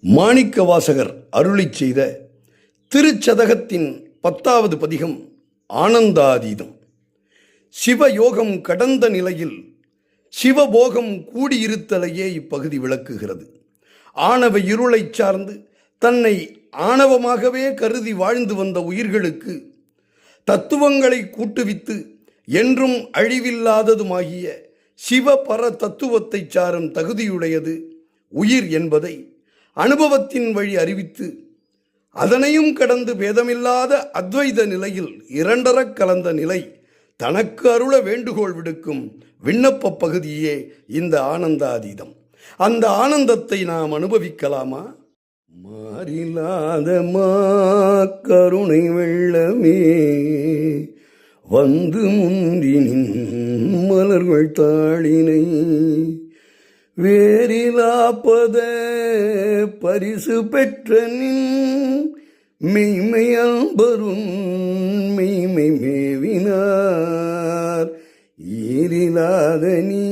மாணிக்கவாசகர் அருளிச் செய்த திருச்சதகத்தின் 10வது பதிகம் ஆனந்தாதீதம். சிவயோகம் கடந்த நிலையில் சிவபோகம் கூடியிருத்தலையே இப்பகுதி விளக்குகிறது. ஆணவ இருளைச் சார்ந்து தன்னை ஆணவமாகவே கருதி வாழ்ந்து வந்த உயிர்களுக்கு தத்துவங்களை கூட்டுவித்து என்றும் அழிவில்லாததுமாகிய சிவபர தத்துவத்தை சாரும் தகுதியுடையது உயிர் என்பதை அனுபவத்தின் வழி அறிவித்து அதனையும் கடந்து பேதமில்லாத அத்வைத நிலையில் இரண்டரக் கலந்த நிலை தனக்கு அருள வேண்டுகோள் விடுக்கும் விண்ணப்ப பகுதியே இந்த ஆனந்தாதீதம். அந்த ஆனந்தத்தை நாம் அனுபவிக்கலாமா? மாறிலாத கருணை வெள்ளமே வந்து முந்தினின் மலர்கள் தாளினை வேறிலாப்பத பரிசு பெற்ற நின் மெய்மையம்பரும் மெய்மை மேவினார் ஈரிலாத நீ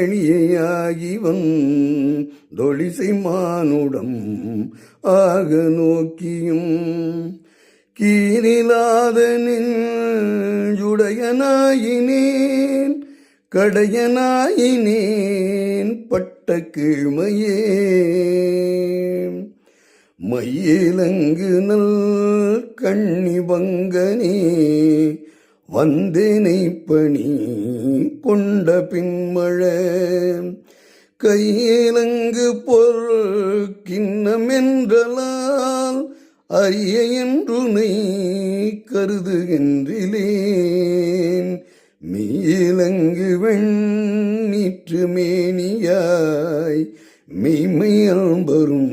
எளியாகி வந்தொழிசை மானுடம் ஆக நோக்கியும் கீரிலாத நெஞ்சுடையனாயினேன் கடையனாயினேன் பட்ட கீழ்மையே மையிலங்கு நல் கண்ணி பங்கனே வந்தேனை பணி கொண்ட பின்மழ கையிலங்கு பொருள் கிண்ணமென்றலால் அரிய என்றுனை கருதுகின்றிலேன் மீலங்கு வெண்ணீற்று மேனியாய் மெய்மையம்பரும்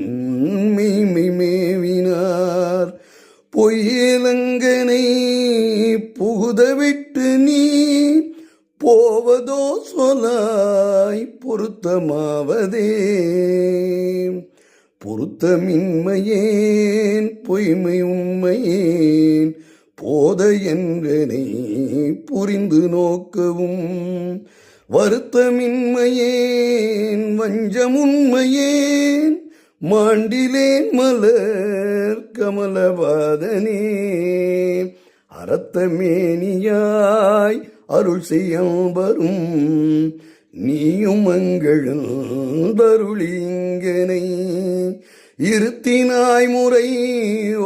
மெய்மை மேவினார் பொய்யிலங்கனை புகுதவிட்டு நீ போவதோ சொலாய் பொருத்தமாவதே பொருத்தமின்மையேன் பொய்மை உண்மையேன் போத என்றனை புரிந்து நோக்கவும் வருத்தமின்மையேன் வஞ்சமுண்மையேன் மாண்டிலேன் மலர் கமலவாதனே அறத்தமேனியாய் அருள் செய்யம்பரும் நீயும் மங்களருளிங்கனை இருத்தினாய் முறை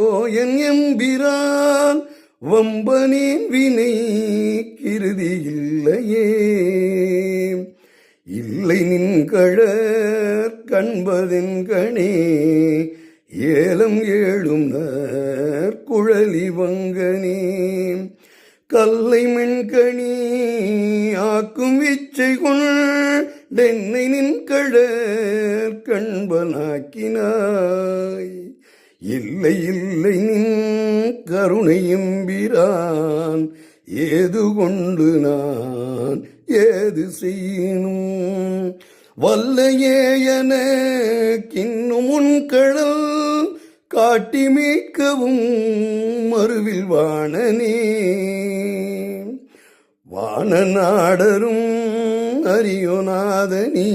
ஓயன் எம்பிரான் வம்பனேன் வினை கிருதி இல்லையே இல்லை நின்கழற் கண்பதென் கணே ஏலம் ஏழும் குழலி வங்கனே கல்லை மென்கணி ஆக்கும் இச்சை கொண்டென்னை நின்கழற் கண்பனாக்கினாய் இல்லை இல்லை நின் கருணை எம்பிரான் ஏது கொண்டு நான் ஏது செய்யணும் வல்லையேயன கின்னும் உன்கடல் காட்டி மீட்கவும் மறுவில் வாணனே வாணநாடரும் அரியோநாதனி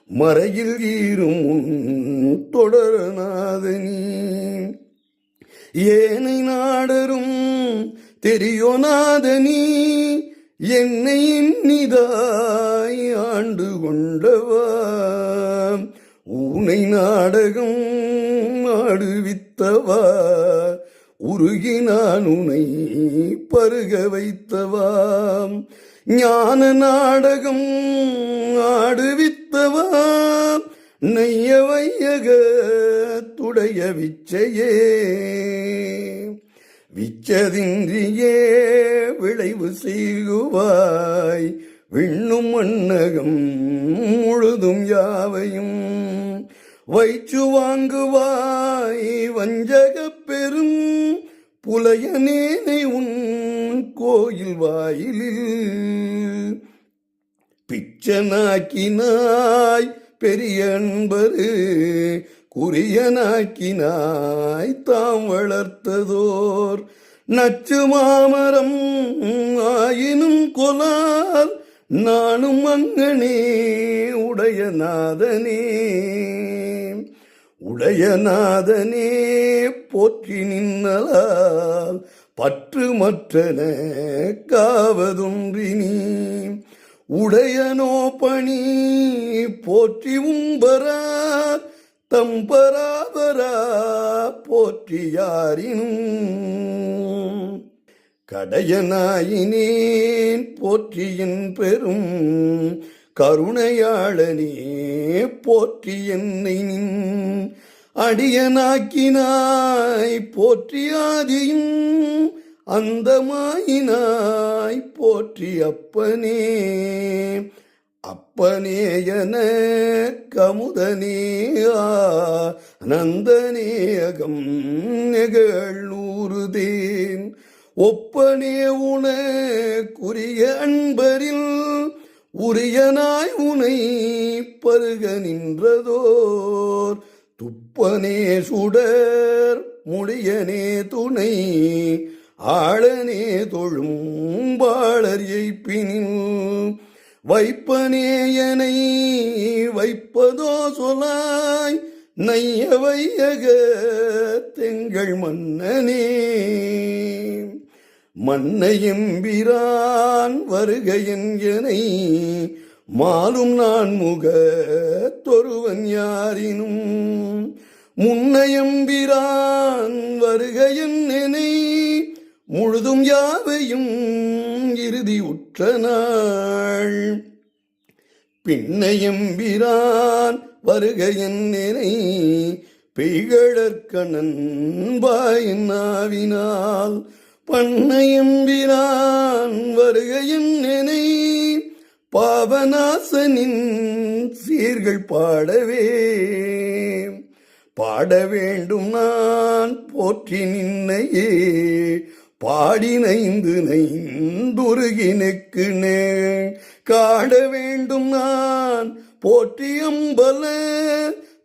மறையில் ஈரும் உன் தொடரநாதனி ஏனை நாடரும் தெரியோநாதனி என்னை இந்நிதாய் ஆண்டு கொண்டவா ஊனை நாடகம் ஆடுவித்தவா உருகி நான் உனை பருக வைத்தவாம் ஞான நாடகம் ஆடுவித்தவா நெய்ய வையக துடைய விச்சையே விச்சதின்றியே விளைவு செய்குவாய் விண்ணும் மண்ணகம் முழுதும் யாவையும் வைச்சு வாங்குவாய் வஞ்சகப் பெரும் புலையனேனை உன் கோயில் வாயிலில் பிச்சனாக்கினாய் பெரிய அன்பரு குறியனாக்கினாய் தாம் வளர்த்ததோர் நச்சு மாமரம் ஆயினும் கொலால் நானும் அங்கனே உடையநாதனே உடையநாதனே போற்றி நின்னலால் பற்று மற்றன காவதொன்றினி உடையனோ பணி போற்றி உம்பரார் தம்பராபரா போற்றி யாரினும் கடையனாயினேன் போற்றியின் பெரும் கருணையாளனே போற்றி என்னை நின் அடியனாக்கினாய் போற்றி ஆதியும் அந்தமாயினாய் போற்றி அப்பனே அப்பனேயன கமுதனே நந்தனேகம் நெகழ்நூறுதேன் ஒப்பனே உனக்குரிய அன்பரில் உரியனாய் உனை பருக நின்றதோர் துப்பனே சுடர் முடியனே துணை ஆளனே தொழும் பாளர் எய்ப்பினில் வைப்பனேயனை வைப்பதோ சொலாய் நைய வையக தெங்கள் மன்னனே மன்னையம்பிரான் வருகையன் எனை மாலும் நான் முக தொருவன் யாரினும் முன்னையம்பிரான் வருகையன் எனை முழுதும் யாவையும் இறுதி உற்ற நாள் பின்னையம்பிரான் வருகையன் எனை பெய்கழற்கணன் வாயின் நாவினால் பண்ணையம்பிரான் வருகையின் எனை பாவநாசனின் சீர்கள் பாடவே பாட வேண்டும் நான் போற்றி நின்னையே பாடினைந்து நைந்துருகினுக்கு காட வேண்டும் நான் போற்றி அம்பல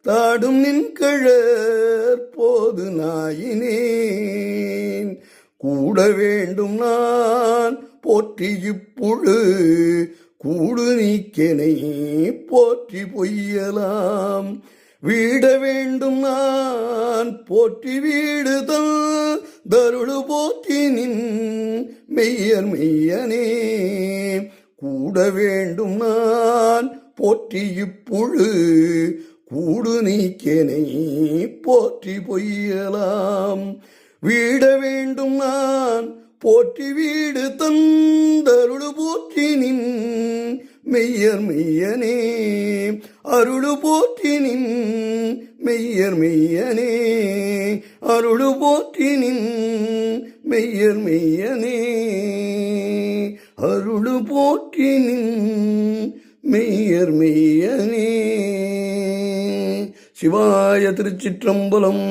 தாடும் நின்கழற் போது நாயினேன் கூட வேண்டும் நான் போற்றி இப்புழு கூடு நீக்கெனை போற்றி பொய்யலாம் வீட வேண்டும் நான் போற்றி வீடுதல் தருளு போற்றி நின் மெய்யர் மெய்யனே கூட வேண்டும் நான் போற்றி இப்புழு கூடு நீக்கெனை போற்றி பொய்யலாம் வீட வேண்டும் நான் போற்றி வீடு தந்தருளு போற்றி நின் மெய்யர் மெய்யனே அருளு போற்றி நின் மெய்யர் மெய்யனே அருளு போற்றி நின் மெய்யர் மெய்யனே அருளு போற்றி நின் மெய்யர் மெய்யனே. சிவாய திருச்சிற்றம்பலம்.